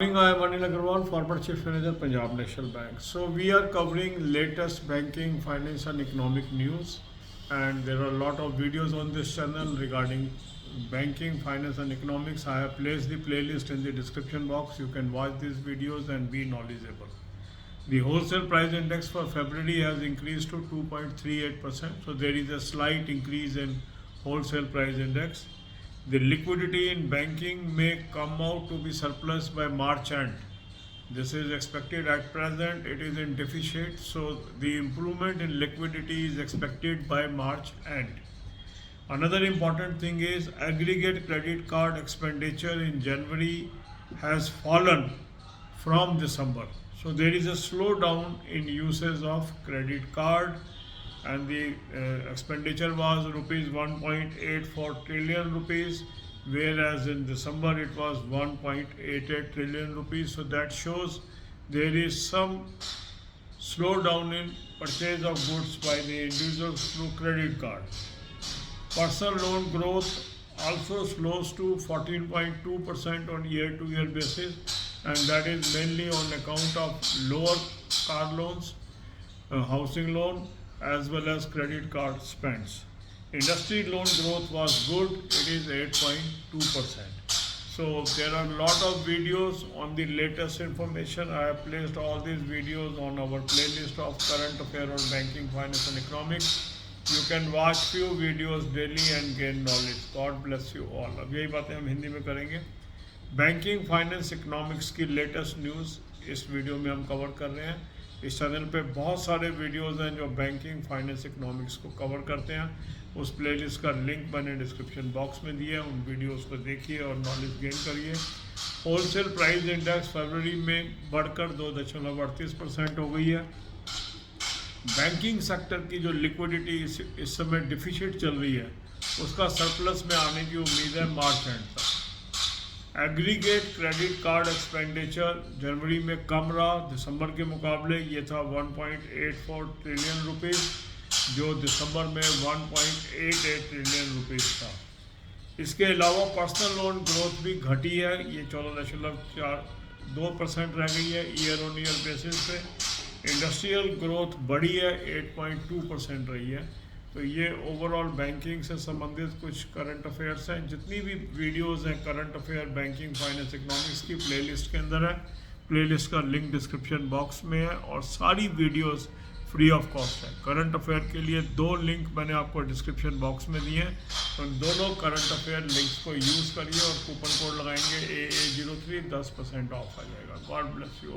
Morning, I am Anil Agarwal, former Chief Manager, Punjab National Bank. So we are covering latest banking, finance and economic news, and there are a lot of videos on this channel regarding banking, finance and economics. I have placed the playlist in the description box. You can watch these videos and be knowledgeable. The wholesale price index for February has increased to 2.38%. So there is a slight increase in wholesale price index. The liquidity in banking may come out to be surplus by March end. This is expected at present. It is in deficit. So the improvement in liquidity is expected by March end. Another important thing is aggregate credit card expenditure in January has fallen from December. So there is a slowdown in usage of credit card, and the expenditure was rupees 1.84 trillion rupees, whereas in December it was 1.88 trillion rupees. So that shows there is some slowdown in purchase of goods by the individuals through credit card. Personal loan growth also slows to 14.2% on year-to-year basis, and that is mainly on account of lower car loans, housing loan, as well as credit card spends. Industry loan growth was good, it is 8.2%. So there are a lot of videos on the latest information. I have placed all these videos on our playlist of current affair on banking, finance and economics. You can watch few videos daily and gain knowledge. God bless you all. अब यही बातें हम हिंदी में करेंगे. Banking, finance, economics की latest news इस video में हम कवर कर रहे हैं. इस चैनल पे बहुत सारे वीडियोस हैं जो बैंकिंग, फाइनेंस, इकोनॉमिक्स को कवर करते हैं. उस प्लेलिस्ट का लिंक मैंने डिस्क्रिप्शन बॉक्स में दिया है. उन वीडियोस को देखिए और नॉलेज गेन करिए. होलसेल प्राइस इंडेक्स फरवरी में बढ़कर 2.38% हो गई है. बैंकिंग सेक्टर की जो लिक्विडिटी इस समय डिफिशिट चल रही है, उसका सरप्लस में आने की उम्मीद है मार्च एंड तक. एग्रीगेट क्रेडिट कार्ड एक्सपेंडिचर जनवरी में कम रहा दिसंबर के मुकाबले. ये था 1.84 ट्रिलियन रुपीज़, जो दिसंबर में 1.88 ट्रिलियन रुपीज़ था. इसके अलावा पर्सनल लोन ग्रोथ भी घटी है. ये 14.42% रह गई है ईयर ऑन ईयर बेसिस पे. इंडस्ट्रियल ग्रोथ बढ़ी है, 8.2% रही है. तो ये ओवरऑल बैंकिंग से संबंधित कुछ करंट अफेयर्स हैं. जितनी भी वीडियोस हैं current affair, banking, finance, economics की प्लेलिस्ट के अंदर है. प्लेलिस्ट का लिंक डिस्क्रिप्शन बॉक्स में है और सारी वीडियोस फ्री ऑफ कॉस्ट है. करंट अफेयर के लिए 2 लिंक मैंने आपको डिस्क्रिप्शन बॉक्स में दिए हैं. तो उन दोनों करंट अफेयर लिंक्स को यूज़ करिए और कूपन कोड लगाएंगे AA03, 10% ऑफ आ जाएगा. God bless you.